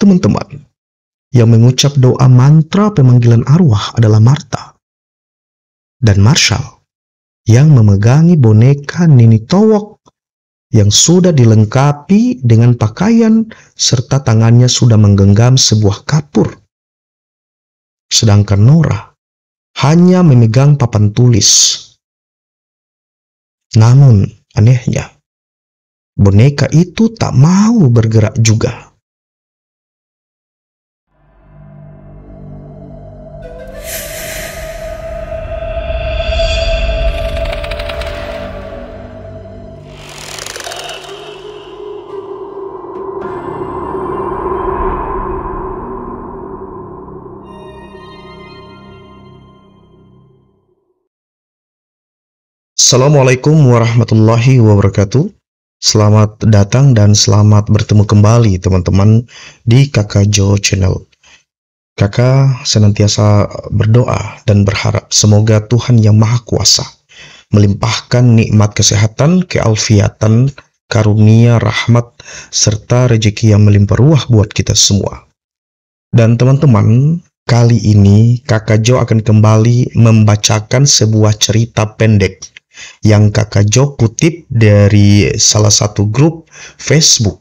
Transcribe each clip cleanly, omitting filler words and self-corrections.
teman-teman, yang mengucap doa mantra pemanggilan arwah adalah Martha. Dan Marshall yang memegangi boneka Nini Towok yang sudah dilengkapi dengan pakaian serta tangannya sudah menggenggam sebuah kapur. Sedangkan Nora hanya memegang papan tulis. Namun anehnya, boneka itu tak mau bergerak juga. Assalamualaikum warahmatullahi wabarakatuh. Selamat datang dan selamat bertemu kembali teman-teman di Kakak Jo Channel. Kakak senantiasa berdoa dan berharap semoga Tuhan Yang Maha Kuasa melimpahkan nikmat kesehatan, kealfiatan, karunia, rahmat, serta rezeki yang melimpah ruah buat kita semua. Dan teman-teman, kali ini Kakak Jo akan kembali membacakan sebuah cerita pendek yang Kakak Jo kutip dari salah satu grup Facebook,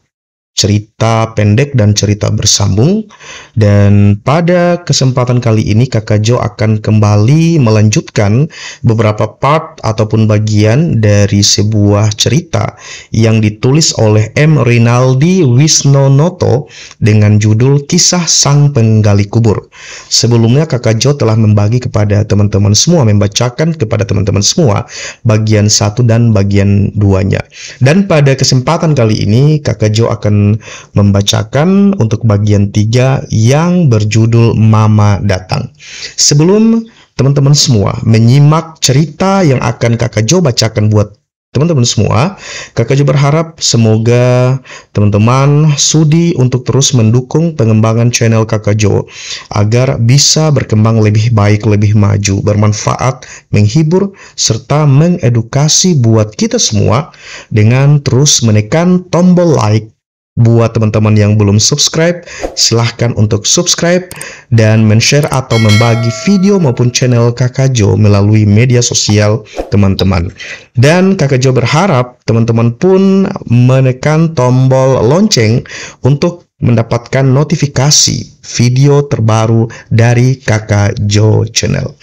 cerita pendek dan cerita bersambung. Dan pada kesempatan kali ini Kakak Jo akan kembali melanjutkan beberapa part ataupun bagian dari sebuah cerita yang ditulis oleh M. Rinaldi Wisnonoto dengan judul Kisah Sang Penggali Kubur. Sebelumnya Kakak Jo telah membagi kepada teman-teman semua, membacakan kepada teman-teman semua bagian 1 dan bagian 2-nya. Dan pada kesempatan kali ini Kakak Jo akan membacakan untuk bagian 3 yang berjudul Mama Datang. Sebelum teman-teman semua menyimak cerita yang akan Kakak Jo bacakan buat teman-teman semua, Kakak Jo berharap semoga teman-teman sudi untuk terus mendukung pengembangan channel Kakak Jo agar bisa berkembang lebih baik, lebih maju, bermanfaat, menghibur, serta mengedukasi buat kita semua dengan terus menekan tombol like. Buat teman-teman yang belum subscribe, silahkan untuk subscribe dan men-share atau membagi video maupun channel Kakak Jo melalui media sosial teman-teman. Dan Kakak Jo berharap teman-teman pun menekan tombol lonceng untuk mendapatkan notifikasi video terbaru dari Kakak Jo Channel.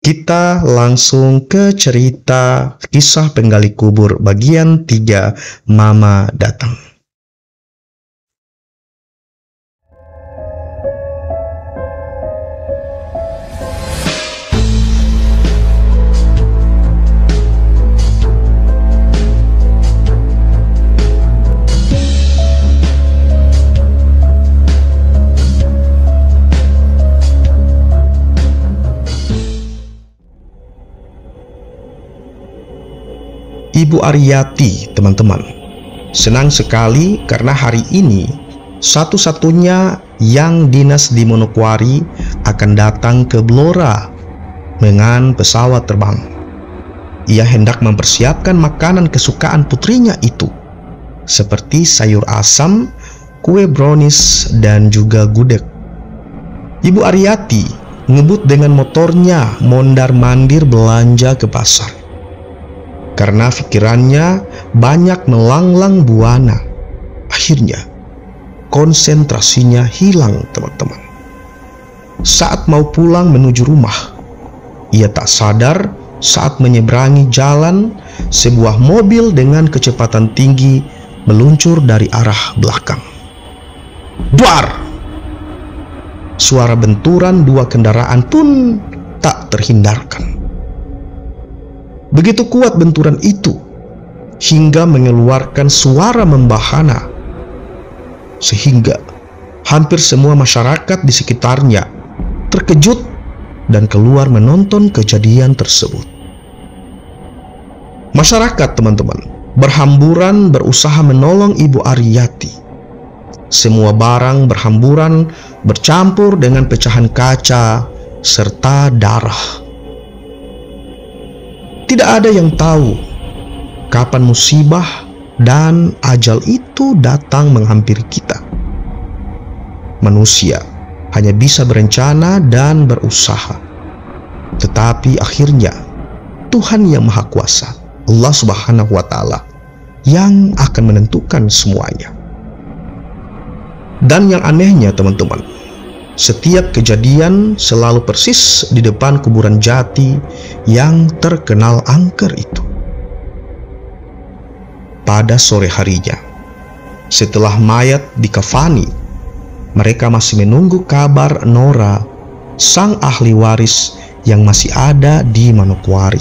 Kita langsung ke cerita Kisah Penggali Kubur bagian 3, Mama Datang. Ibu Ariyati, teman-teman, senang sekali karena hari ini satu-satunya yang dinas di Manokwari akan datang ke Blora dengan pesawat terbang. Ia hendak mempersiapkan makanan kesukaan putrinya itu, seperti sayur asam, kue brownies, dan juga gudeg. Ibu Ariyati ngebut dengan motornya mondar-mandir belanja ke pasar. Karena pikirannya banyak melanglang buana. Akhirnya, konsentrasinya hilang, teman-teman. Saat mau pulang menuju rumah, ia tak sadar saat menyeberangi jalan, sebuah mobil dengan kecepatan tinggi meluncur dari arah belakang. Duar! Suara benturan dua kendaraan pun tak terhindarkan. Begitu kuat benturan itu, hingga mengeluarkan suara membahana, sehingga hampir semua masyarakat di sekitarnya terkejut dan keluar menonton kejadian tersebut. Masyarakat, teman-teman, berhamburan berusaha menolong Ibu Ariyati. Semua barang berhamburan bercampur dengan pecahan kaca serta darah. Tidak ada yang tahu kapan musibah dan ajal itu datang menghampiri kita. Manusia hanya bisa berencana dan berusaha, tetapi akhirnya Tuhan yang Maha Kuasa, Allah Subhanahu wa Ta'ala, yang akan menentukan semuanya. Dan yang anehnya teman-teman, setiap kejadian selalu persis di depan kuburan jati yang terkenal angker itu. Pada sore harinya, setelah mayat dikafani, mereka masih menunggu kabar Nora, sang ahli waris yang masih ada di Manokwari.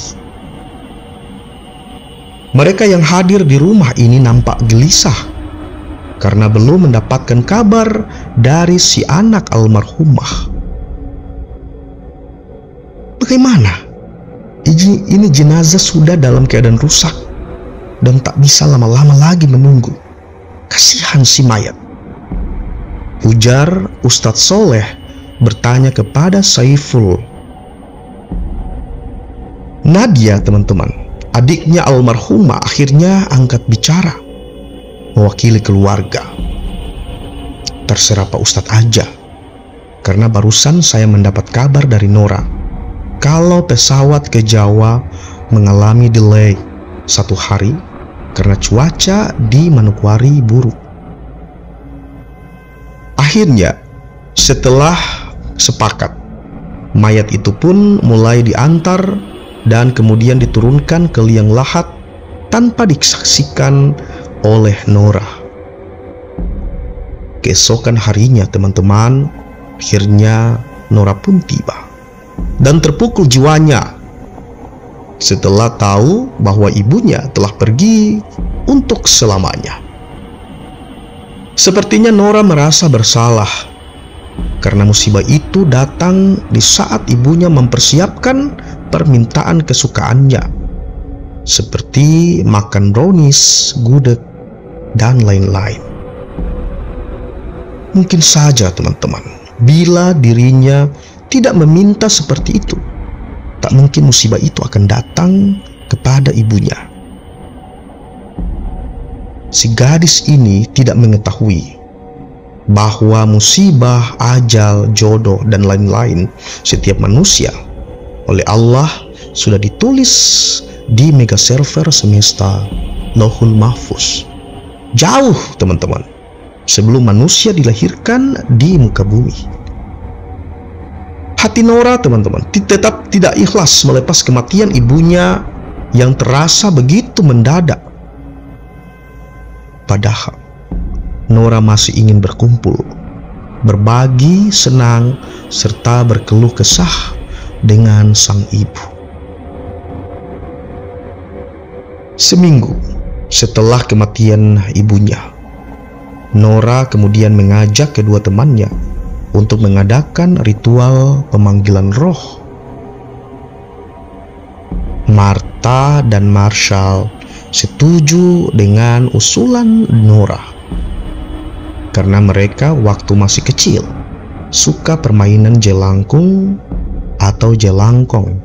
Mereka yang hadir di rumah ini nampak gelisah karena belum mendapatkan kabar dari si anak almarhumah. Bagaimana? Ini jenazah sudah dalam keadaan rusak dan tak bisa lama-lama lagi menunggu. Kasihan si mayat, ujar Ustadz Soleh bertanya kepada Saiful. Nadia teman-teman, adiknya almarhumah, akhirnya angkat bicara mewakili keluarga. Terserah Pak Ustadz aja, karena barusan saya mendapat kabar dari Nora kalau pesawat ke Jawa mengalami delay 1 hari karena cuaca di Manokwari buruk. Akhirnya setelah sepakat, mayat itu pun mulai diantar dan kemudian diturunkan ke liang lahat tanpa disaksikan oleh Nora. Keesokan harinya teman-teman, akhirnya Nora pun tiba dan terpukul jiwanya setelah tahu bahwa ibunya telah pergi untuk selamanya. Sepertinya Nora merasa bersalah karena musibah itu datang di saat ibunya mempersiapkan permintaan kesukaannya, seperti makan brownies, gudeg, dan lain-lain. Mungkin saja teman-teman, bila dirinya tidak meminta seperti itu, tak mungkin musibah itu akan datang kepada ibunya. Si gadis ini tidak mengetahui bahwa musibah, ajal, jodoh, dan lain-lain setiap manusia oleh Allah sudah ditulis di mega server semesta Lauhul Mahfuz. Jauh teman-teman, sebelum manusia dilahirkan di muka bumi. Hati Nora teman-teman tetap tidak ikhlas melepas kematian ibunya yang terasa begitu mendadak. Padahal Nora masih ingin berkumpul, berbagi senang, serta berkeluh kesah dengan sang ibu. Seminggu setelah kematian ibunya, Nora kemudian mengajak kedua temannya untuk mengadakan ritual pemanggilan roh. Martha dan Marshall setuju dengan usulan Nora karena mereka waktu masih kecil suka permainan jelangkung atau jelangkong.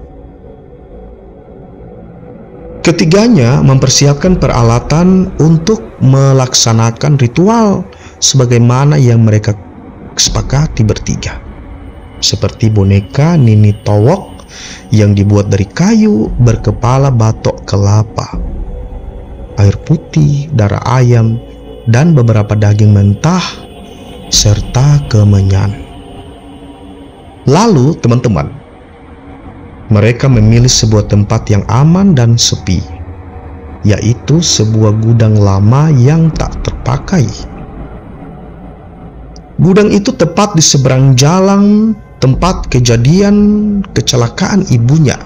Ketiganya mempersiapkan peralatan untuk melaksanakan ritual sebagaimana yang mereka sepakati bertiga, seperti boneka Nini Towok yang dibuat dari kayu berkepala batok kelapa, air putih, darah ayam, dan beberapa daging mentah, serta kemenyan. Lalu teman-teman, mereka memilih sebuah tempat yang aman dan sepi, yaitu sebuah gudang lama yang tak terpakai. Gudang itu tepat di seberang jalan tempat kejadian kecelakaan ibunya,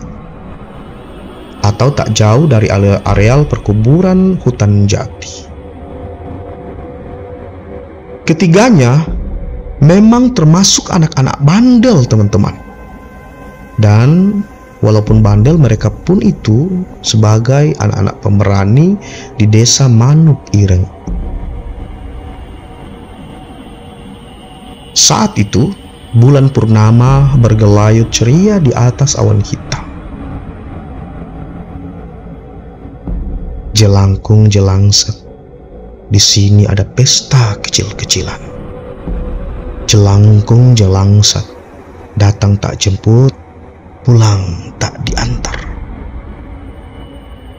atau tak jauh dari areal perkuburan hutan jati. Ketiganya memang termasuk anak-anak bandel teman-teman. Dan walaupun bandel, mereka pun itu sebagai anak-anak pemberani di desa Manuk Ireng. Saat itu bulan purnama bergelayut ceria di atas awan hitam. Jelangkung jelangset, di sini ada pesta kecil-kecilan. Jelangkung jelangsat, datang tak jemput, pulang tak diantar.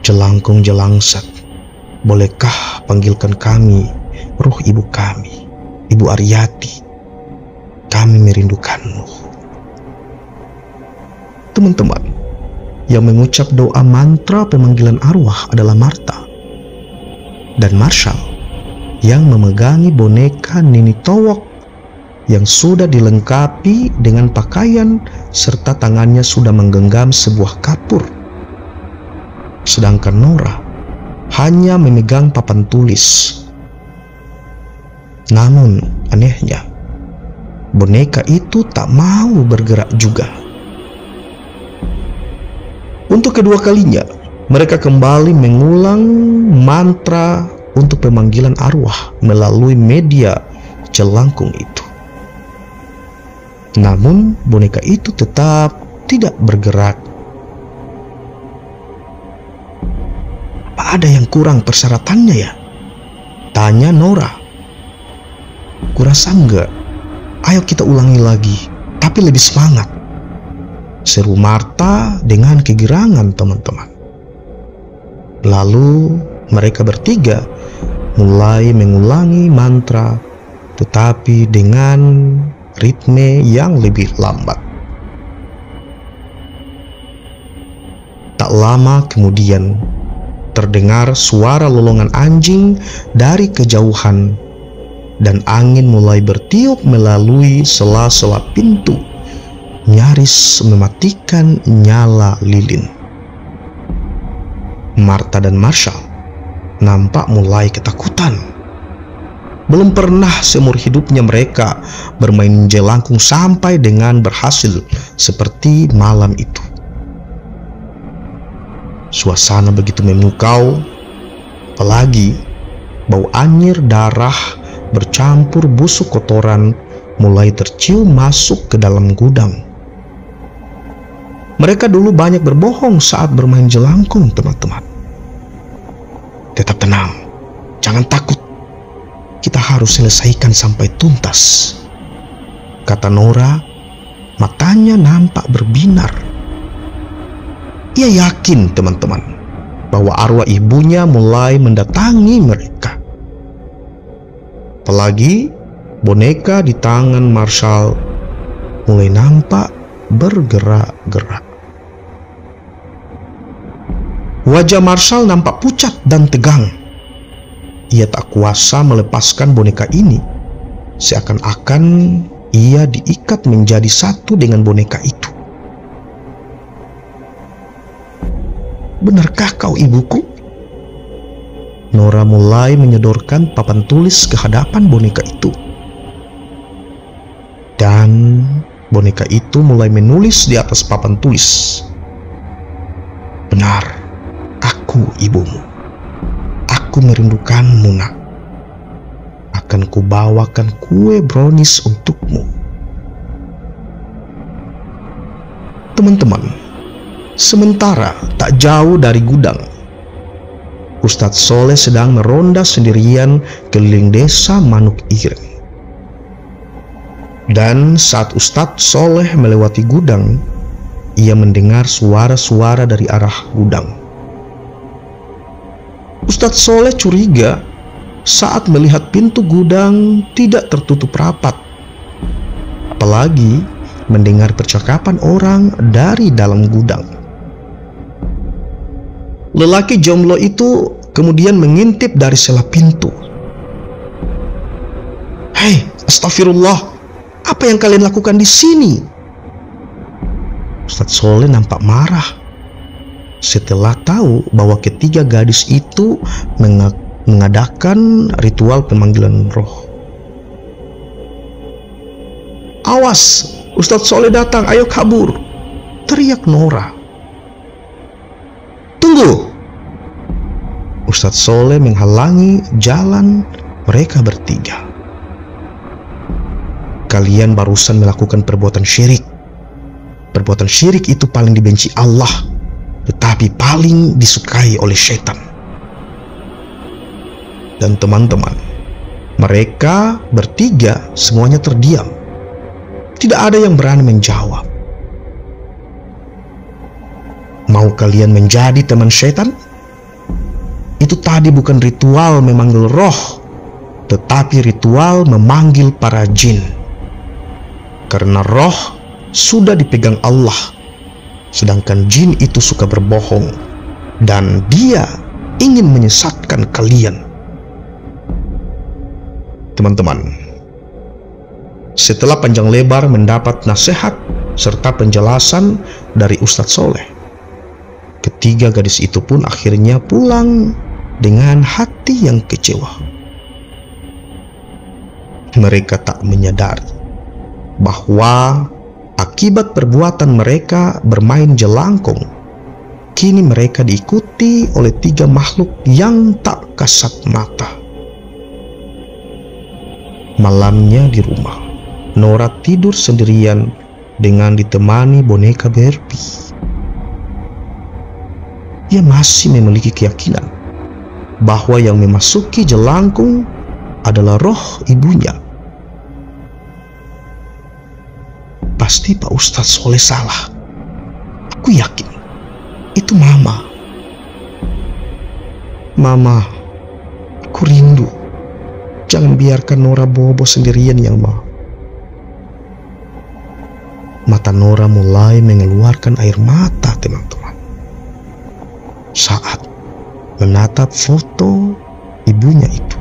Jelangkung jelangsat, bolehkah panggilkan kami, roh ibu kami, Ibu Aryati, kami merindukanmu. Teman-teman, yang mengucap doa mantra pemanggilan arwah adalah Martha. Dan Marshall yang memegangi boneka Nini Towok yang sudah dilengkapi dengan pakaian serta tangannya sudah menggenggam sebuah kapur. Sedangkan Nora hanya memegang papan tulis. Namun anehnya, boneka itu tak mau bergerak juga. Untuk kedua kalinya, mereka kembali mengulang mantra untuk pemanggilan arwah melalui media jelangkung itu. Namun boneka itu tetap tidak bergerak. Apa ada yang kurang persyaratannya ya? Tanya Nora. Kurasa enggak. Ayo kita ulangi lagi, tapi lebih semangat, seru Martha dengan kegirangan teman-teman. Lalu mereka bertiga mulai mengulangi mantra, tetapi dengan ritme yang lebih lambat. Tak lama kemudian terdengar suara lolongan anjing dari kejauhan dan angin mulai bertiup melalui sela-sela pintu, nyaris mematikan nyala lilin. Martha dan Marshall nampak mulai ketakutan. Belum pernah seumur hidupnya mereka bermain jelangkung sampai dengan berhasil seperti malam itu. Suasana begitu memukau, apalagi bau anyir darah bercampur busuk kotoran mulai tercium masuk ke dalam gudang. Mereka dulu banyak berbohong saat bermain jelangkung, teman-teman. Tetap tenang, jangan takut. Kita harus selesaikan sampai tuntas, kata Nora. Matanya nampak berbinar. Ia yakin, teman-teman, bahwa arwah ibunya mulai mendatangi mereka. Apalagi boneka di tangan Marshall mulai nampak bergerak-gerak. Wajah Marshall nampak pucat dan tegang. Ia tak kuasa melepaskan boneka ini, seakan-akan ia diikat menjadi satu dengan boneka itu. Benarkah kau ibuku? Nora mulai menyodorkan papan tulis ke hadapan boneka itu. Dan boneka itu mulai menulis di atas papan tulis. Benar, aku ibumu. Aku merindukanmu, nak. Akan kubawakan kue brownies untukmu. Teman-teman, sementara tak jauh dari gudang, Ustadz Soleh sedang meronda sendirian keliling desa Manuk Ireng. Dan saat Ustadz Soleh melewati gudang, ia mendengar suara-suara dari arah gudang. Ustadz Soleh curiga saat melihat pintu gudang tidak tertutup rapat, apalagi mendengar percakapan orang dari dalam gudang. Lelaki jomblo itu kemudian mengintip dari sela pintu. "Hei, astagfirullah, apa yang kalian lakukan di sini?" Ustadz Soleh nampak marah setelah tahu bahwa ketiga gadis itu mengadakan ritual pemanggilan roh. "Awas, Ustadz Soleh datang, ayo kabur!" teriak Nora. "Tunggu!" Ustadz Soleh menghalangi jalan mereka bertiga. "Kalian barusan melakukan perbuatan syirik. Perbuatan syirik itu paling dibenci Allah, tetapi paling disukai oleh setan." Dan teman-teman, mereka bertiga semuanya terdiam. Tidak ada yang berani menjawab. Mau kalian menjadi teman setan? Itu tadi bukan ritual memanggil roh, tetapi ritual memanggil para jin. Karena roh sudah dipegang Allah, sedangkan jin itu suka berbohong, dan dia ingin menyesatkan kalian. Teman-teman, setelah panjang lebar mendapat nasihat serta penjelasan dari Ustadz Soleh, ketiga gadis itu pun akhirnya pulang dengan hati yang kecewa. Mereka tak menyadari bahwa akibat perbuatan mereka bermain jelangkung, kini mereka diikuti oleh tiga makhluk yang tak kasat mata. Malamnya di rumah, Nora tidur sendirian dengan ditemani boneka Barbie. Ia masih memiliki keyakinan bahwa yang memasuki jelangkung adalah roh ibunya. Pasti Pak Ustadz Soleh salah. Aku yakin itu Mama. Mama, aku rindu. Jangan biarkan Nora bobo sendirian ya Ma. Mata Nora mulai mengeluarkan air mata, teman-teman, saat menatap foto ibunya itu.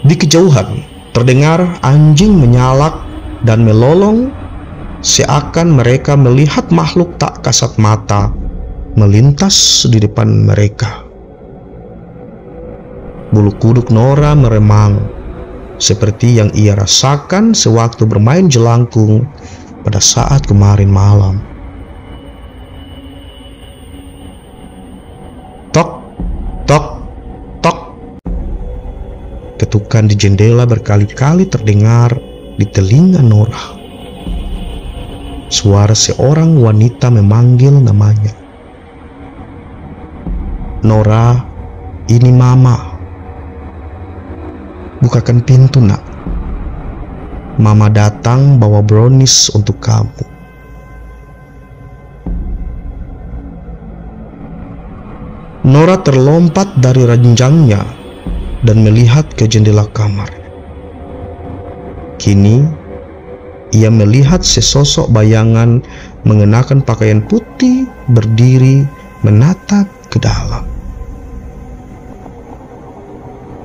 Di kejauhan terdengar anjing menyalak dan melolong, seakan mereka melihat makhluk tak kasat mata melintas di depan mereka. Bulu kuduk Nora meremang, seperti yang ia rasakan sewaktu bermain jelangkung pada saat kemarin malam. Tok, tok, tok. Ketukan di jendela berkali-kali terdengar di telinga Nora. Suara seorang wanita memanggil namanya. Nora, ini Mama. Bukakan pintu, Nak. Mama datang bawa brownies untuk kamu. Nora terlompat dari ranjangnya dan melihat ke jendela kamar. Kini, ia melihat sesosok bayangan mengenakan pakaian putih berdiri menatap ke dalam.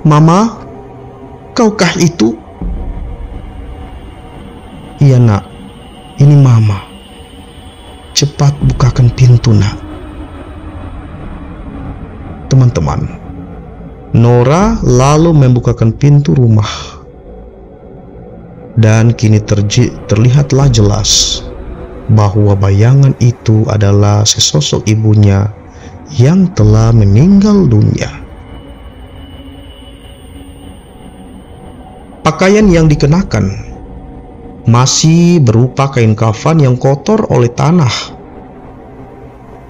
Mama, kaukah itu? Iya Nak, ini Mama. Cepat bukakan pintu Nak. Teman-teman, Nora lalu membukakan pintu rumah. Dan kini terlihatlah jelas bahwa bayangan itu adalah sesosok ibunya yang telah meninggal dunia. Pakaian yang dikenakan masih berupa kain kafan yang kotor oleh tanah.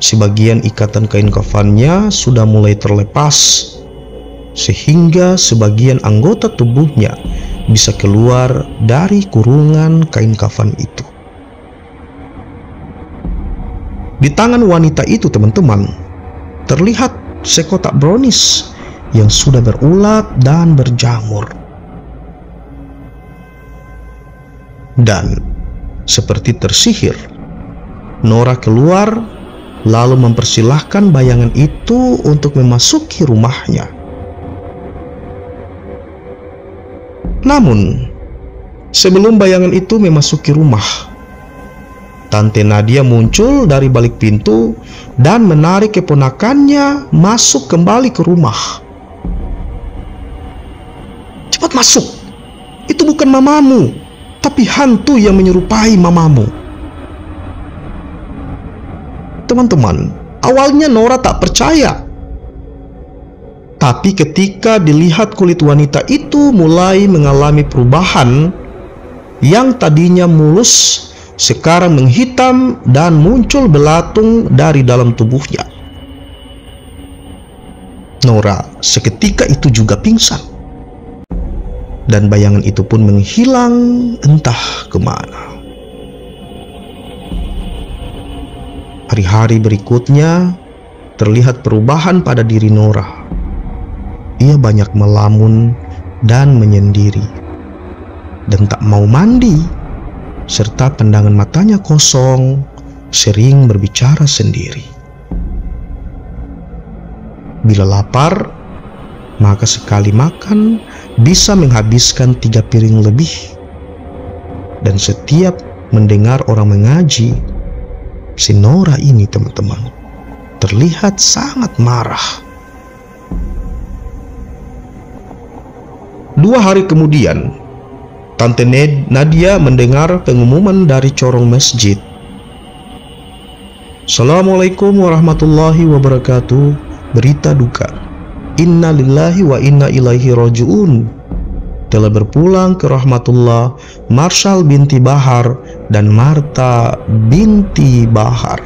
Sebagian ikatan kain kafannya sudah mulai terlepas, sehingga sebagian anggota tubuhnya bisa keluar dari kurungan kain kafan itu. Di tangan wanita itu, teman-teman, terlihat sekotak brownies yang sudah berulat dan berjamur. Dan seperti tersihir, Nora keluar lalu mempersilahkan bayangan itu untuk memasuki rumahnya. Namun, sebelum bayangan itu memasuki rumah, Tante Nadia muncul dari balik pintu dan menarik keponakannya masuk kembali ke rumah. Cepat masuk, itu bukan mamamu, tapi hantu yang menyerupai mamamu. Teman-teman, awalnya Nora tak percaya. Tapi ketika dilihat kulit wanita itu mulai mengalami perubahan, yang tadinya mulus sekarang menghitam dan muncul belatung dari dalam tubuhnya. Nora seketika itu juga pingsan. dan bayangan itu pun menghilang entah kemana. Hari-hari berikutnya terlihat perubahan pada diri Nora. Ia banyak melamun dan menyendiri, dan tak mau mandi, serta pandangan matanya kosong, sering berbicara sendiri. Bila lapar, maka sekali makan bisa menghabiskan 3 piring lebih. Dan setiap mendengar orang mengaji, si Nora ini teman-teman terlihat sangat marah. 2 hari kemudian, Tante Nadia mendengar pengumuman dari corong masjid. Assalamualaikum warahmatullahi wabarakatuh. Berita duka. Inna lillahi wa inna ilaihi raji'un. Telah berpulang ke rahmatullah Marshall binti Bahar dan Marta binti Bahar.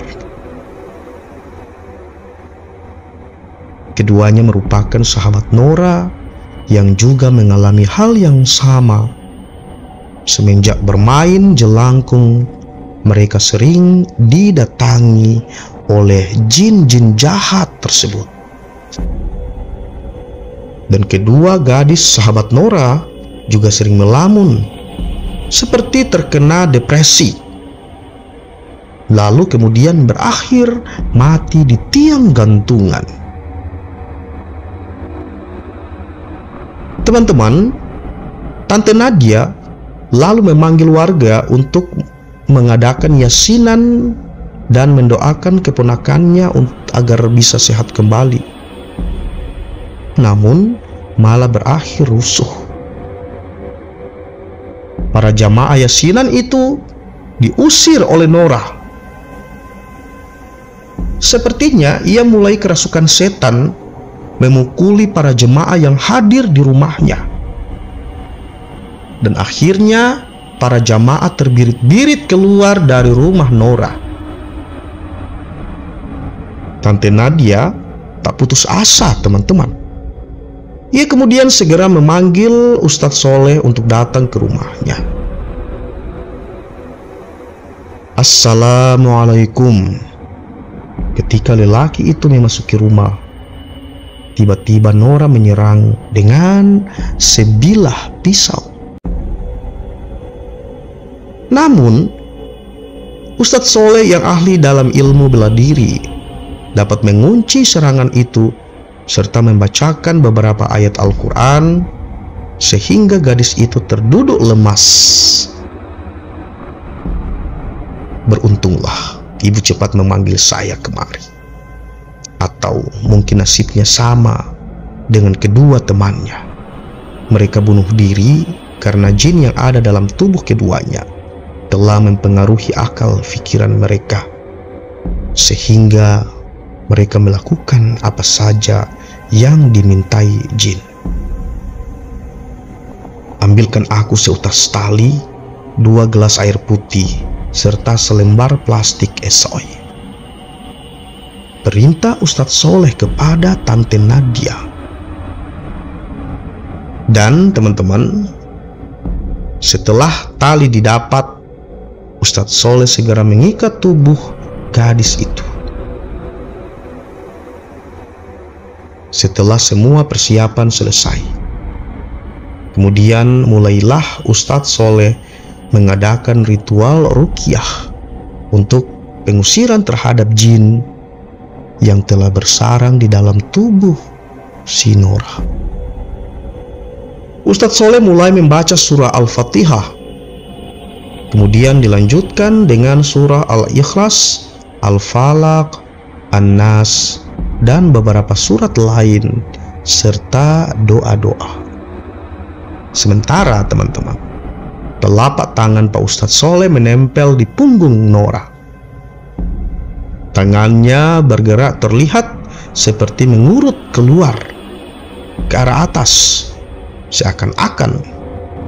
Keduanya merupakan sahabat Nora yang juga mengalami hal yang sama. Semenjak bermain jelangkung, mereka sering didatangi oleh jin-jin jahat tersebut. Dan kedua gadis sahabat Nora juga sering melamun, seperti terkena depresi, lalu kemudian berakhir mati di tiang gantungan. Teman-teman, Tante Nadia lalu memanggil warga untuk mengadakan yasinan dan mendoakan keponakannya agar bisa sehat kembali. Namun malah berakhir rusuh. Para jamaah yasinan itu diusir oleh Nora. Sepertinya ia mulai kerasukan setan, memukuli para jemaah yang hadir di rumahnya. Dan akhirnya para jamaah terbirit-birit keluar dari rumah Nora. Tante Nadia tak putus asa, teman-teman. Ia kemudian segera memanggil Ustadz Soleh untuk datang ke rumahnya. Assalamualaikum. Ketika lelaki itu memasuki rumah, tiba-tiba Nora menyerang dengan sebilah pisau. Namun, Ustadz Soleh yang ahli dalam ilmu bela diri dapat mengunci serangan itu serta membacakan beberapa ayat Al-Quran sehingga gadis itu terduduk lemas. Beruntunglah ibu cepat memanggil saya kemari. Atau mungkin nasibnya sama dengan kedua temannya. Mereka bunuh diri karena jin yang ada dalam tubuh keduanya telah mempengaruhi akal pikiran mereka, sehingga mereka melakukan apa saja yang dimintai jin. Ambilkan aku seutas tali, 2 gelas air putih, serta selembar plastik esoi. Perintah Ustadz Soleh kepada Tante Nadia. Dan teman-teman, setelah tali didapat, Ustadz Soleh segera mengikat tubuh gadis itu. Setelah semua persiapan selesai, kemudian mulailah Ustadz Soleh mengadakan ritual ruqyah untuk pengusiran terhadap jin yang telah bersarang di dalam tubuh si Nora. Ustadz Soleh mulai membaca surah Al-Fatihah, kemudian dilanjutkan dengan surah Al-Ikhlas, Al-Falaq, An-Nas, dan beberapa surat lain serta doa-doa. Sementara teman-teman, telapak tangan Pak Ustadz Soleh menempel di punggung Nora. Tangannya bergerak terlihat seperti mengurut keluar ke arah atas, seakan-akan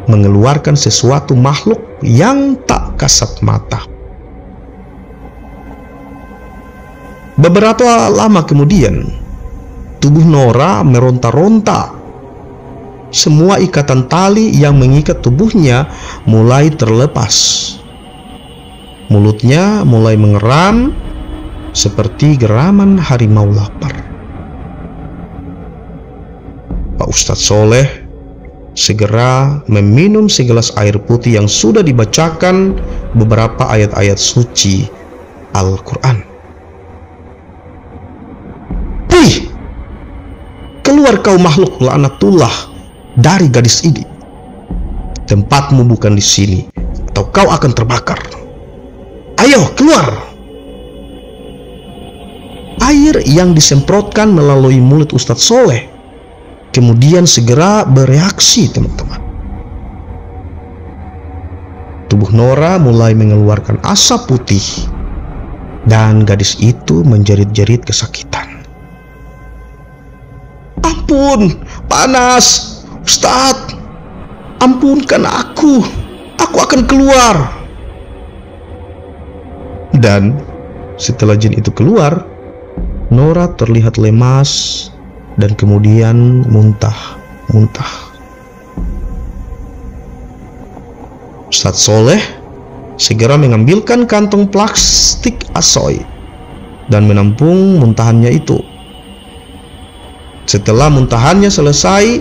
mengeluarkan sesuatu makhluk yang tak kasat mata. Beberapa lama kemudian, tubuh Nora meronta-ronta semua ikatan tali yang mengikat tubuhnya mulai terlepas. Mulutnya mulai mengeram seperti geraman harimau lapar. Pak Ustadz Soleh segera meminum segelas air putih yang sudah dibacakan beberapa ayat-ayat suci Al-Quran. "Hei, keluar kau makhluk laknatullah dari gadis ini. Tempatmu bukan di sini, atau kau akan terbakar. Ayo, keluar!" Air yang disemprotkan melalui mulut Ustadz Soleh kemudian segera bereaksi, teman-teman. Tubuh Nora mulai mengeluarkan asap putih dan gadis itu menjerit-jerit kesakitan. "Ampun, panas! Ustadz, ampunkan aku akan keluar." Dan setelah jin itu keluar, Nora terlihat lemas dan kemudian muntah-muntah. Ustadz Soleh segera mengambilkan kantong plastik asoy dan menampung muntahannya itu. Setelah muntahannya selesai,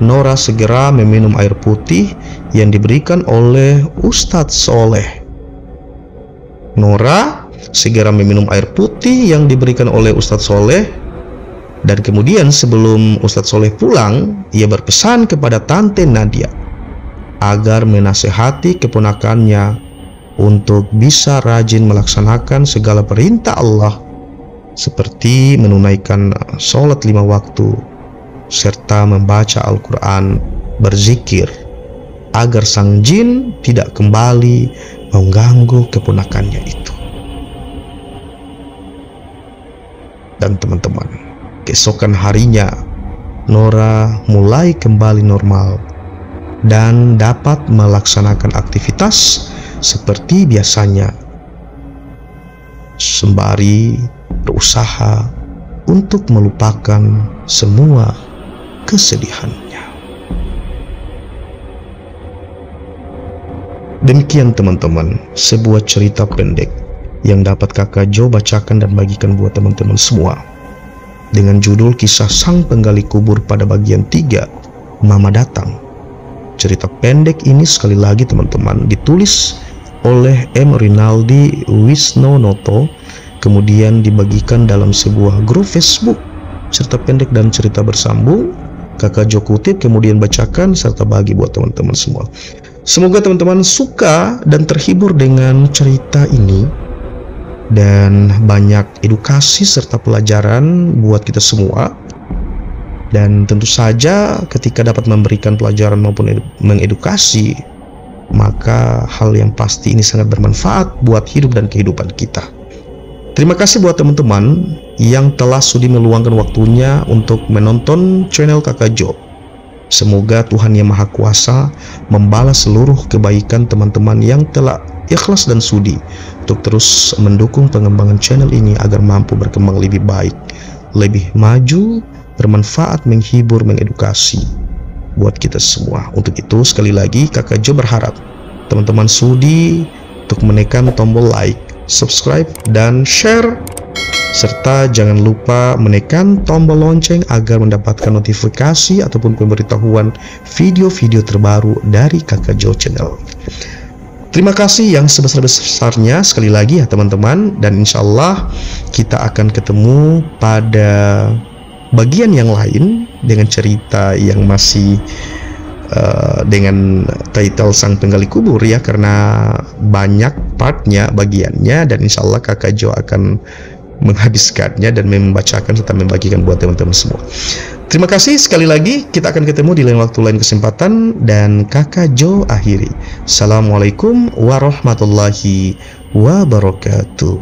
Nora segera meminum air putih yang diberikan oleh Ustadz Soleh. Nora segera meminum air putih yang diberikan oleh Ustadz Soleh, dan kemudian sebelum Ustadz Soleh pulang, ia berpesan kepada Tante Nadia agar menasehati keponakannya untuk bisa rajin melaksanakan segala perintah Allah, seperti menunaikan sholat 5 waktu, serta membaca Al-Quran, berzikir, agar sang jin tidak kembali mengganggu keponakannya itu. Dan teman-teman, keesokan harinya Nora mulai kembali normal dan dapat melaksanakan aktivitas seperti biasanya, sembari berusaha untuk melupakan semua kesedihannya. Demikian teman-teman, sebuah cerita pendek yang dapat Kakak Jo bacakan dan bagikan buat teman-teman semua, dengan judul Kisah Sang Penggali Kubur pada bagian 3, Mama Datang. Cerita pendek ini sekali lagi teman-teman ditulis oleh M. Rinaldi Wisnonoto, kemudian dibagikan dalam sebuah grup Facebook cerita pendek dan cerita bersambung. Kakak Jo kutip, kemudian bacakan serta bagi buat teman-teman semua. Semoga teman-teman suka dan terhibur dengan cerita ini, dan banyak edukasi serta pelajaran buat kita semua. Dan tentu saja ketika dapat memberikan pelajaran maupun mengedukasi, maka hal yang pasti ini sangat bermanfaat buat hidup dan kehidupan kita. Terima kasih buat teman-teman yang telah sudi meluangkan waktunya untuk menonton channel Kakak Jo. Semoga Tuhan Yang Maha Kuasa membalas seluruh kebaikan teman-teman yang telah ikhlas dan sudi untuk terus mendukung pengembangan channel ini agar mampu berkembang lebih baik, lebih maju, bermanfaat, menghibur, mengedukasi buat kita semua. Untuk itu sekali lagi Kakak Jo berharap teman-teman sudi untuk menekan tombol like, subscribe, dan share, serta jangan lupa menekan tombol lonceng agar mendapatkan notifikasi ataupun pemberitahuan video-video terbaru dari Kakak Jo Channel. Terima kasih yang sebesar-besarnya sekali lagi ya teman-teman, dan insya Allah kita akan ketemu pada bagian yang lain dengan cerita yang masih dengan title Sang Penggali Kubur ya, karena banyak partnya, bagiannya, dan insya Allah Kakak Jo akan menghabiskannya dan membacakan serta membagikan buat teman-teman semua. Terima kasih sekali lagi, kita akan ketemu di lain waktu, lain kesempatan, dan Kakak Jo akhiri. Assalamualaikum warahmatullahi wabarakatuh.